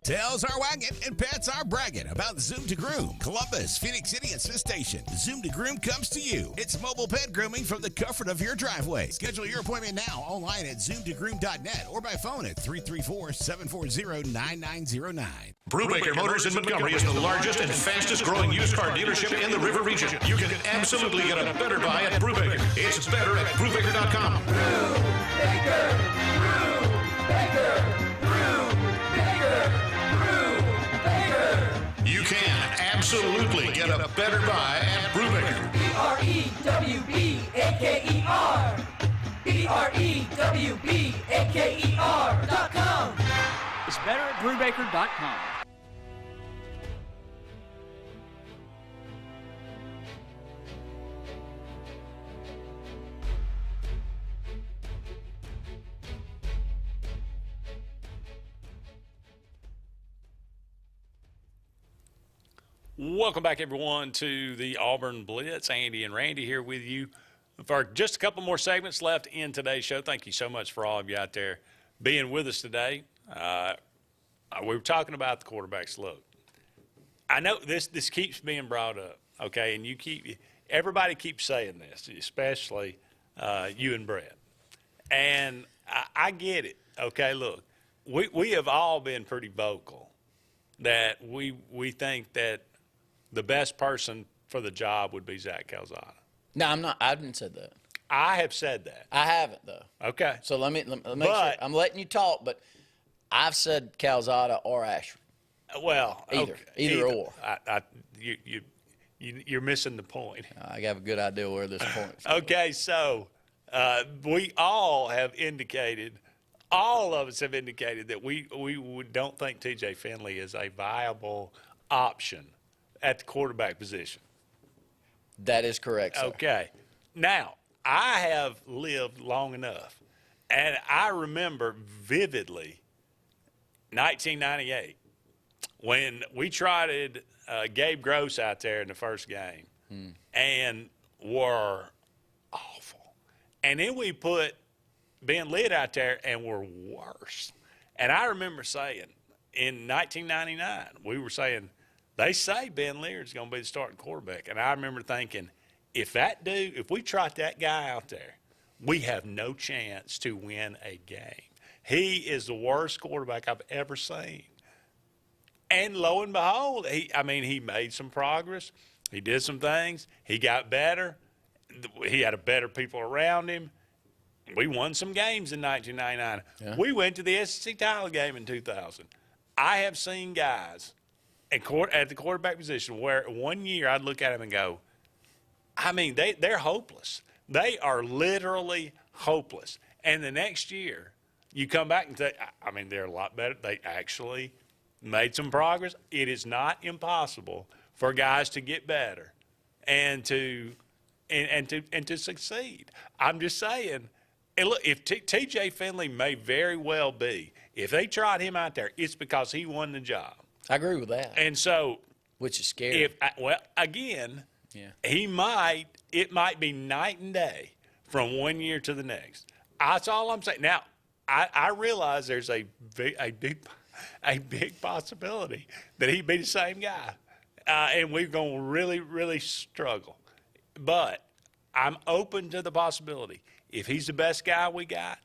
Tails are wagging and pets are bragging about Zoom to Groom. Columbus, Phoenix City, and Smith Station. Zoom to Groom comes to you. It's mobile pet grooming from the comfort of your driveway. Schedule your appointment now online at zoomtogroom.net or by phone at 334-740-9909. Brubaker Motors in Montgomery is the largest and fastest growing used car dealership in the River region. You can absolutely get a better buy at Brubaker. It's better at Brubaker.com. Brubaker! Brubaker! You can absolutely get a better buy at Brubaker. BREWBAKER. BREWBAKER.com. It's better at Brubaker.com. Welcome back, everyone, to the Auburn Blitz. Andy and Randy here with you for just a couple more segments left in today's show. Thank you so much for all of you out there being with us today. We were talking about the quarterbacks. Look, I know this keeps being brought up, okay, and everybody keeps saying this, especially you and Brett. And I get it, okay. Look, we have all been pretty vocal that we think that the best person for the job would be Zach Calzada. No, I'm not. I haven't said that. I have said that. I haven't, though. Okay. So let me make sure. I'm letting you talk, but I've said Calzada or Asher. Well, either or. You're missing the point. I have a good idea where this point's going. Okay, so we all have indicated, all of us have indicated that we don't think T.J. Finley is a viable option at the quarterback position. That is correct, sir. Okay. Now, I have lived long enough, and I remember vividly 1998 when we trotted Gabe Gross out there in the first game and were awful. And then we put Ben Litt out there and were worse. And I remember saying in 1999, we were saying, they say Ben Leard's going to be the starting quarterback. And I remember thinking, if we trot that guy out there, we have no chance to win a game. He is the worst quarterback I've ever seen. And lo and behold, he made some progress. He did some things. He got better. He had better people around him. We won some games in 1999. Yeah. We went to the SEC title game in 2000. I have seen guys at the quarterback position where 1 year I'd look at them and go, they're hopeless. They are literally hopeless. And the next year, you come back and say, they're a lot better. They actually made some progress. It is not impossible for guys to get better and to succeed. I'm just saying, and look, if T.J. Finley may very well be, if they trot him out there, it's because he won the job. I agree with that. And so, which is scary. It might be night and day from 1 year to the next. That's all I'm saying. Now, I realize there's a big possibility that he'd be the same guy, and we're going to really, really struggle. But I'm open to the possibility. If he's the best guy we got,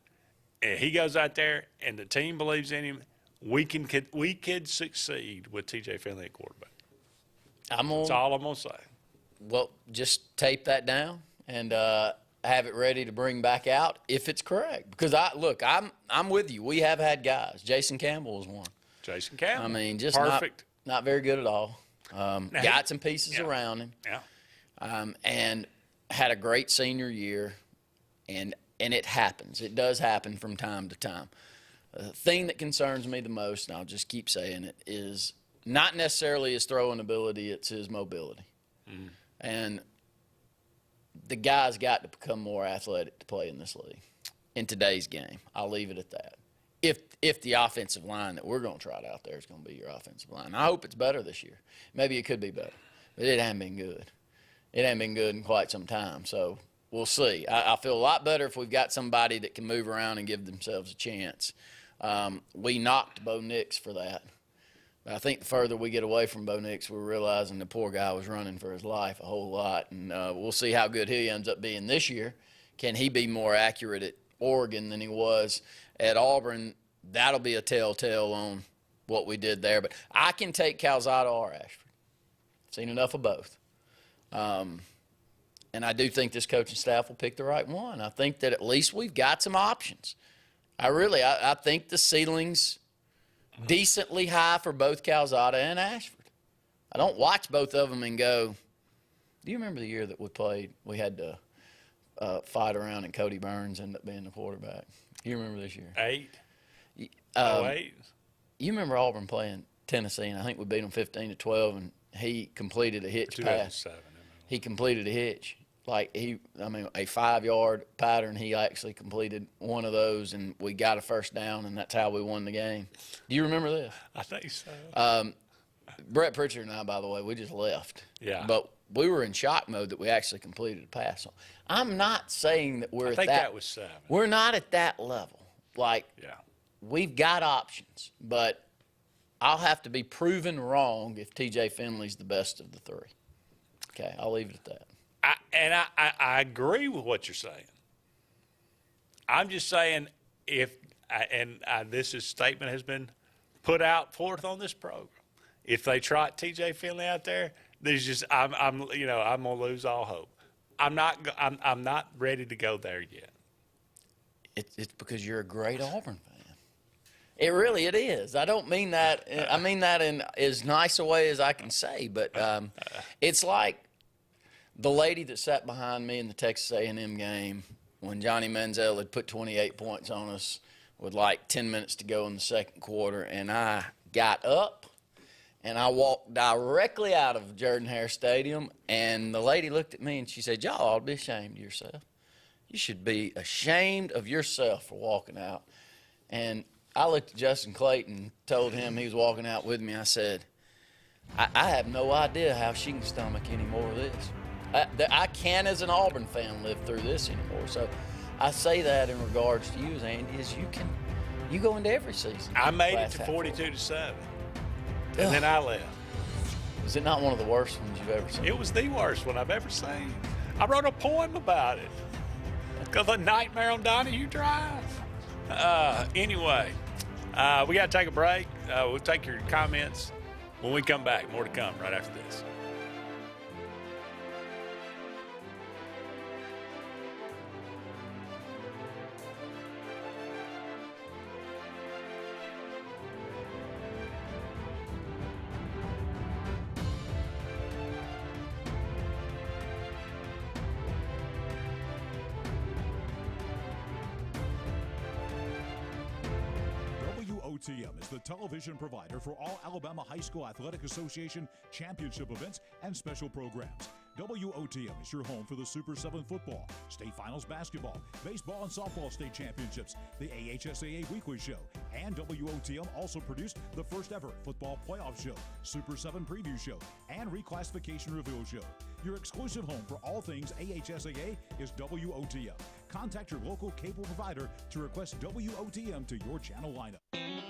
and he goes out there and the team believes in him, we could succeed with T.J. Finley at quarterback. That's all I'm going to say. Well, just tape that down, and have it ready to bring back out if it's correct. Because I'm with you. We have had guys. Jason Campbell was one. Jason Campbell. I mean, just perfect. Not very good at all. Got some pieces around him. Yeah. And had a great senior year, and it happens. It does happen from time to time. The thing that concerns me the most, and I'll just keep saying it, is not necessarily his throwing ability, it's his mobility. Mm-hmm. And the guy's got to become more athletic to play in this league, in today's game. I'll leave it at that. If the offensive line that we're going to trot out there is going to be your offensive line. I hope it's better this year. Maybe it could be better, but it hasn't been good. It hasn't been good in quite some time, so we'll see. I feel a lot better if we've got somebody that can move around and give themselves a chance. We knocked Bo Nix for that. But I think the further we get away from Bo Nix, we're realizing the poor guy was running for his life a whole lot, and we'll see how good he ends up being this year. Can he be more accurate at Oregon than he was at Auburn? That'll be a telltale on what we did there. But I can take Calzada or Ashford. Seen enough of both. And I do think this coaching staff will pick the right one. I think that at least we've got some options. I think the ceiling's decently high for both Calzada and Ashford. I don't watch both of them and go, do you remember the year that we played? We had to fight around and Cody Burns ended up being the quarterback. You remember this year? 8. You remember Auburn playing Tennessee, and I think we beat them 15-12, and he completed a hitch pass. He completed a hitch. A 5-yard pattern, he actually completed one of those, and we got a first down, and that's how we won the game. Do you remember this? I think so. Brett Pritchard and I, by the way, we just left. Yeah. But we were in shock mode that we actually completed a pass. I'm not saying that we're I at think that. that was 7. We're not at that level. We've got options, but I'll have to be proven wrong if TJ Finley's the best of the 3. Okay, I'll leave it at that. I agree with what you're saying. I'm just saying this statement has been put out forth on this program. If they trot TJ Finley out there, I'm gonna lose all hope. I'm not ready to go there yet. It's because you're a great Auburn fan. It is. I don't mean that. I mean that in as nice a way as I can say. But it's like the lady that sat behind me in the Texas A&M game when Johnny Manziel had put 28 points on us with 10 minutes to go in the second quarter, and I got up and I walked directly out of Jordan-Hare Stadium, and the lady looked at me and she said, "Y'all ought to be ashamed of yourself. You should be ashamed of yourself for walking out." And I looked at Justin Clayton, told him he was walking out with me. I said, I have no idea how she can stomach any more of this. I can't, as an Auburn fan, live through this anymore. So I say that in regards to you, Andy, is you go into every season. I made it to 42-7, and then I left. Was it not one of the worst ones you've ever seen? It was the worst one I've ever seen. I wrote a poem about it. Called "The Nightmare on Donahue Drive." Anyway, we got to take a break. We'll take your comments when we come back. More to come right after this. WOTM is the television provider for all Alabama High School Athletic Association championship events and special programs. WOTM is your home for the Super 7 football, state finals basketball, baseball and softball state championships, the AHSAA weekly show, and WOTM also produced the first ever football playoff show, Super 7 preview show, and reclassification reveal show. Your exclusive home for all things AHSAA is WOTM. Contact your local cable provider to request WOTM to your channel lineup.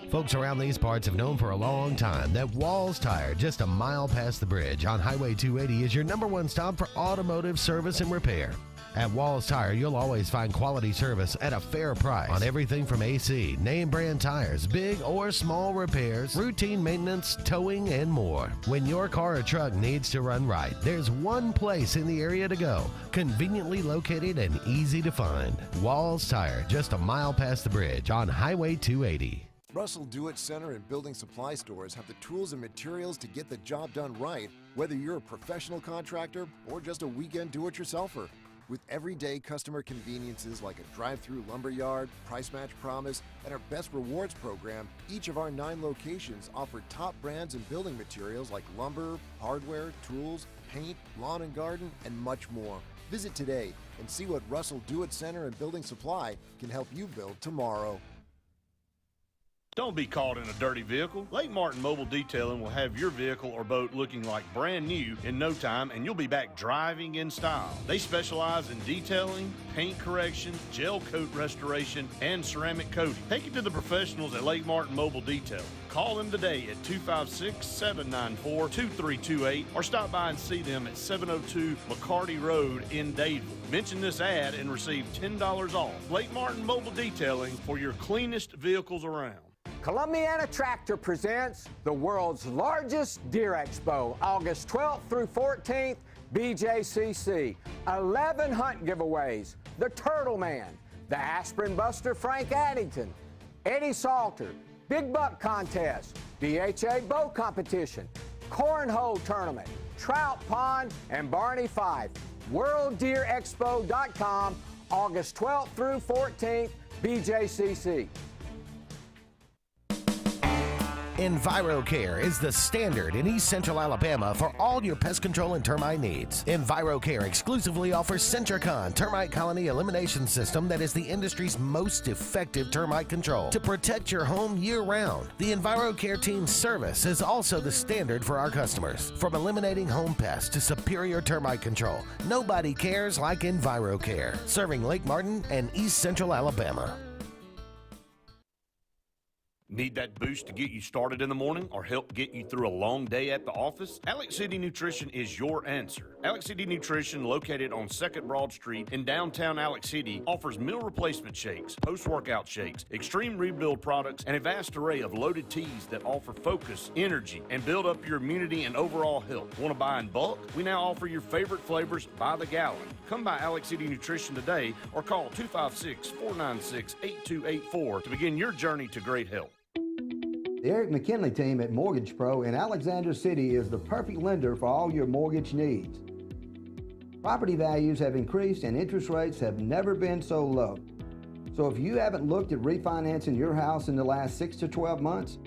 Folks around these parts have known for a long time that Walls Tire, just a mile past the bridge on Highway 280, is your #1 stop for automotive service and repair. At Walls Tire, you'll always find quality service at a fair price on everything from AC, name brand tires, big or small repairs, routine maintenance, towing, and more. When your car or truck needs to run right, there's one place in the area to go, conveniently located and easy to find. Walls Tire, just a mile past the bridge on Highway 280. Russell Do-It Center and building supply stores have the tools and materials to get the job done right, whether you're a professional contractor or just a weekend do-it-yourselfer. With everyday customer conveniences like a drive-through lumberyard, price match promise, and our Best Rewards program, each of our 9 locations offer top brands and building materials like lumber, hardware, tools, paint, lawn and garden, and much more. Visit today and see what Russell Do-It Center and Building Supply can help you build tomorrow. Don't be caught in a dirty vehicle. Lake Martin Mobile Detailing will have your vehicle or boat looking like brand new in no time, and you'll be back driving in style. They specialize in detailing, paint correction, gel coat restoration, and ceramic coating. Take it to the professionals at Lake Martin Mobile Detailing. Call them today at 256-794-2328 or stop by and see them at 702 McCarty Road in Dadeville. Mention this ad and receive $10 off. Lake Martin Mobile Detailing for your cleanest vehicles around. Columbiana Tractor presents the world's largest deer expo, August 12th through 14th, BJCC. 11 hunt giveaways, the Turtle Man, the Aspirin Buster Frank Addington, Eddie Salter, Big Buck Contest, DHA Bow Competition, Cornhole Tournament, Trout Pond, and Barney Fife. WorldDeerExpo.com, August 12th through 14th, BJCC. EnviroCare is the standard in East Central Alabama for all your pest control and termite needs. EnviroCare exclusively offers Centricon termite colony elimination system that is the industry's most effective termite control to protect your home year-round. The EnviroCare team's service is also the standard for our customers. From eliminating home pests to superior termite control, nobody cares like EnviroCare, serving Lake Martin and East Central Alabama. Need that boost to get you started in the morning or help get you through a long day at the office? Alex City Nutrition is your answer. Alex City Nutrition, located on 2nd Broad Street in downtown Alex City, offers meal replacement shakes, post-workout shakes, extreme rebuild products, and a vast array of loaded teas that offer focus, energy, and build up your immunity and overall health. Want to buy in bulk? We now offer your favorite flavors by the gallon. Come by Alex City Nutrition today or call 256-496-8284 to begin your journey to great health. The Eric McKinley team at Mortgage Pro in Alexander City is the perfect lender for all your mortgage needs. Property values have increased and interest rates have never been so low. So if you haven't looked at refinancing your house in the last 6 to 12 months,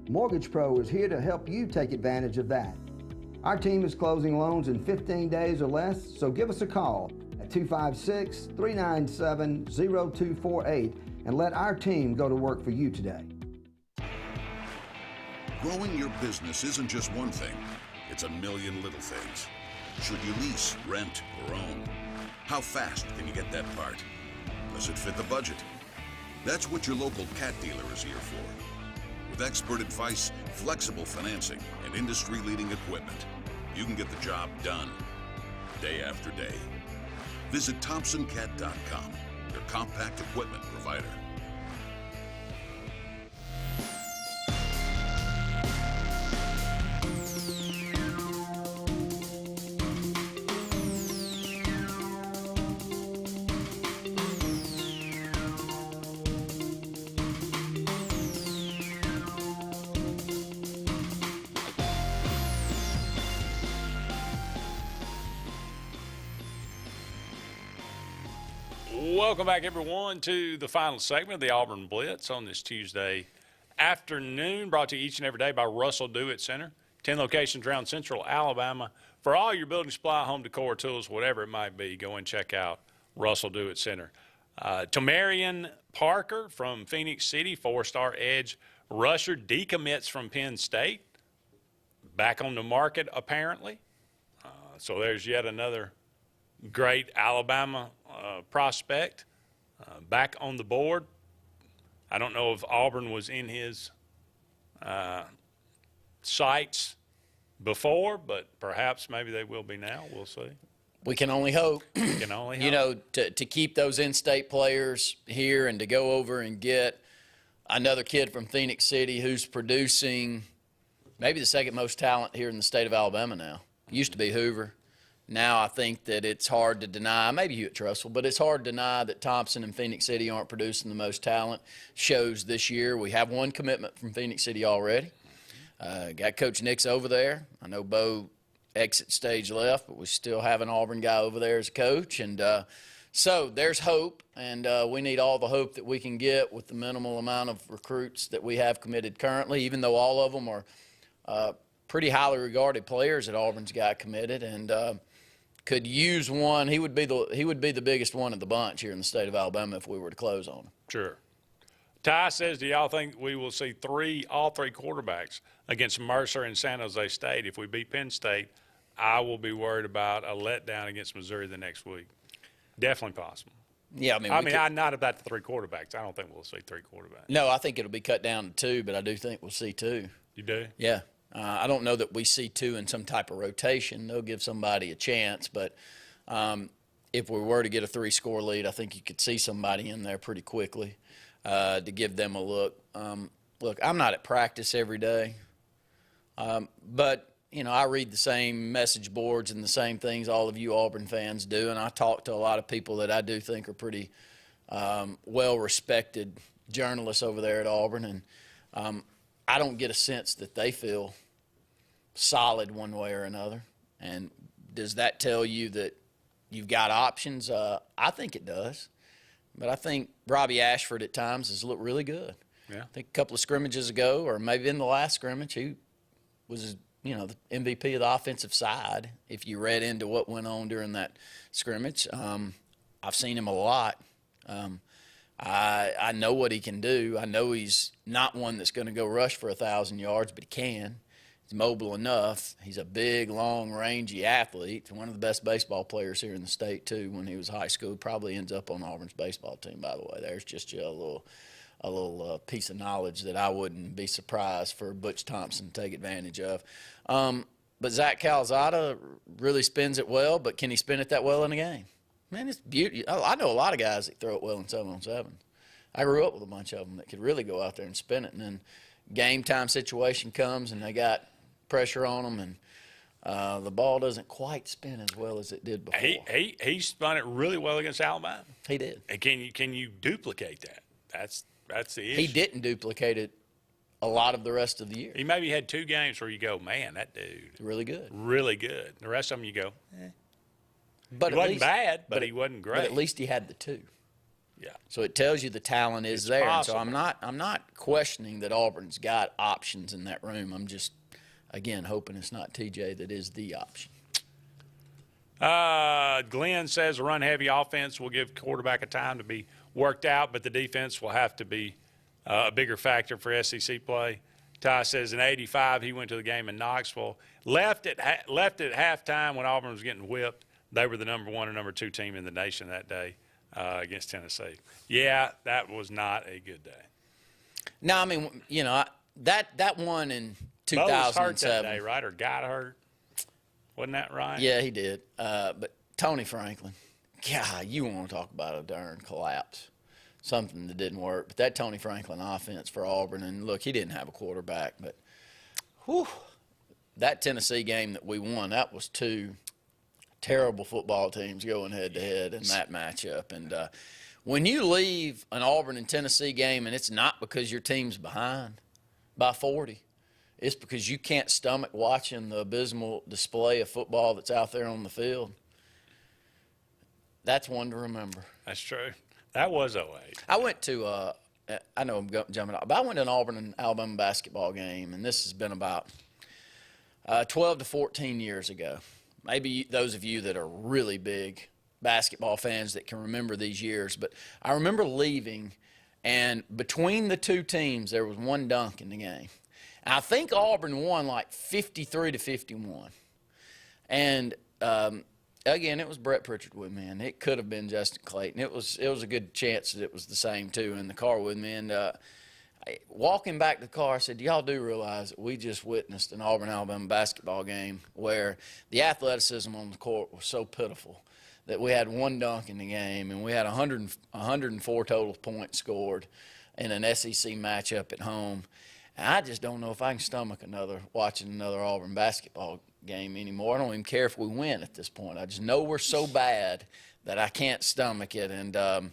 Mortgage Pro is here to help you take advantage of that. Our team is closing loans in 15 days or less, so give us a call at 256-397-0248 and let our team go to work for you today. Growing your business isn't just one thing, it's a million little things. Should you lease, rent, or own? How fast can you get that part? Does it fit the budget? That's what your local cat dealer is here for. With expert advice, flexible financing, and industry-leading equipment, you can get the job done, day after day. Visit ThompsonCat.com, your compact equipment provider. Welcome back, everyone, to the final segment of the Auburn Blitz on this Tuesday afternoon, brought to you each and every day by Russell Do-It Center. 10 locations around Central Alabama. For all your building supply, home decor, tools, whatever it might be, go and check out Russell Do-It Center. Tamarian Parker from Phoenix City, 4-star edge rusher, decommits from Penn State. Back on the market, apparently. So there's yet another great Alabama prospect back on the board. I don't know if Auburn was in his sights before, but perhaps maybe they will be now. We'll see. We can only hope. We can only hope. You know, to keep those in-state players here and to go over and get another kid from Phoenix City who's producing maybe the second most talent here in the state of Alabama now. Used to be Hoover. Now I think that it's hard to deny, maybe Hewitt Trussell, but it's hard to deny that Thompson and Phoenix City aren't producing the most talent. Shows this year. We have one commitment from Phoenix City already. Got Coach Nix over there. I know Bo exit stage left, but we still have an Auburn guy over there as a coach. And so there's hope, and we need all the hope that we can get with the minimal amount of recruits that we have committed currently, even though all of them are pretty highly regarded players that Auburn's got committed, and could use one. He would be the biggest one of the bunch here in the state of Alabama if we were to close on him. Sure. Ty says, do y'all think we will see all three quarterbacks against Mercer and San Jose State? If we beat Penn State, I will be worried about a letdown against Missouri the next week. Definitely possible. Yeah, I mean, I'm not about the three quarterbacks. I don't think we'll see three quarterbacks. No, I think it'll be cut down to two, but I do think we'll see two. You do? Yeah. I don't know that we see two in some type of rotation. They'll give somebody a chance, but if we were to get a 3-score lead, I think you could see somebody in there pretty quickly to give them a look. Look, I'm not at practice every day, but, you know, I read the same message boards and the same things all of you Auburn fans do, and I talk to a lot of people that I do think are pretty well-respected journalists over there at Auburn, and I don't get a sense that they feel solid one way or another. And does that tell you that you've got options? I think it does. But I think Robbie Ashford at times has looked really good. Yeah. I think a couple of scrimmages ago, or maybe in the last scrimmage, he was, you know, the MVP of the offensive side, if you read into what went on during that scrimmage. I've seen him a lot. I know what he can do. I know he's not one that's going to go rush for 1,000 yards, but he can. He's mobile enough. He's a big, long, rangy athlete. One of the best baseball players here in the state, too, when he was high school. Probably ends up on Auburn's baseball team, by the way. There's just a little piece of knowledge that I wouldn't be surprised for Butch Thompson to take advantage of. But Zach Calzada really spins it well, but can he spin it that well in a game? Man, it's beauty. I know a lot of guys that throw it well in 7-on-7. I grew up with a bunch of them that could really go out there and spin it. And then game time situation comes and they got pressure on them, and the ball doesn't quite spin as well as it did before. He spun it really well against Alabama. He did. And can you duplicate that? That's the issue. He didn't duplicate it a lot of the rest of the year. He maybe had 2 games where you go, man, that dude. Really good. Really good. The rest of them you go, eh. But he wasn't bad, but he wasn't great. But at least he had the 2. Yeah. So it tells you the talent is there. Possible. And so I'm not questioning that Auburn's got options in that room. I'm just, again, hoping it's not TJ that is the option. Glenn says a run-heavy offense will give quarterback a time to be worked out, but the defense will have to be a bigger factor for SEC play. Ty says in '85 he went to the game in Knoxville, left at halftime when Auburn was getting whipped. They were the number 1 and number 2 team in the nation that day against Tennessee. Yeah, that was not a good day. No, I mean, you know, that one in 2007. Bo was hurt that day, right? Or got hurt? Wasn't that right? Yeah, he did. But Tony Franklin, God, you want to talk about a darn collapse. Something that didn't work. But that Tony Franklin offense for Auburn, and look, he didn't have a quarterback, but whew, that Tennessee game that we won, that was 2 terrible football teams going head-to-head in that matchup. And when you leave an Auburn and Tennessee game and it's not because your team's behind by 40, it's because you can't stomach watching the abysmal display of football that's out there on the field. That's one to remember. That's true. That was 08. I went to I know I'm jumping off, but I went to an Auburn and Alabama basketball game, and this has been about 12 to 14 years ago. Maybe those of you that are really big basketball fans that can remember these years, but I remember leaving, and between the 2 teams, there was 1 dunk in the game. And I think Auburn won like 53 to 51. And again, it was Brett Pritchard with me, and it could have been Justin Clayton. It was a good chance that it was the same, too, in the car with me. And walking back to the car, I said, y'all do realize that we just witnessed an Auburn-Alabama basketball game where the athleticism on the court was so pitiful that we had one dunk in the game and we had 104 total points scored in an SEC matchup at home. And I just don't know if I can stomach watching another Auburn basketball game anymore. I don't even care if we win at this point. I just know we're so bad that I can't stomach it. And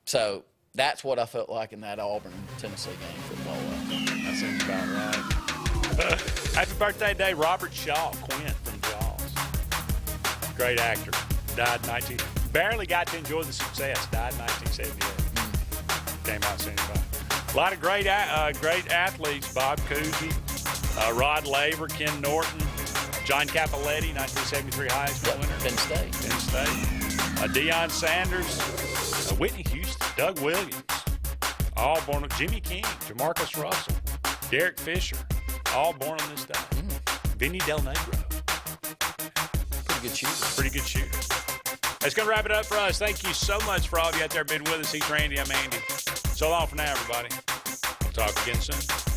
so that's what I felt like in that Auburn-Tennessee game football. That seems about right. Happy birthday today, Robert Shaw, Quint from Jaws. Great actor. Died barely got to enjoy the success. Died in 1978. Came out soon. A lot of great athletes. Bob Cousy, Rod Laver, Ken Norton, John Capoletti, 1973 high school winner. Penn State. Deion Sanders, Whitney Houston, Doug Williams, all born on Jimmy King, Jamarcus Russell, Derek Fisher, all born on this day. Vinny Del Negro. Pretty good shooter. That's going to wrap it up for us. Thank you so much for all of you out there been with us. He's Randy. I'm Andy. So long for now, everybody. We'll talk again soon.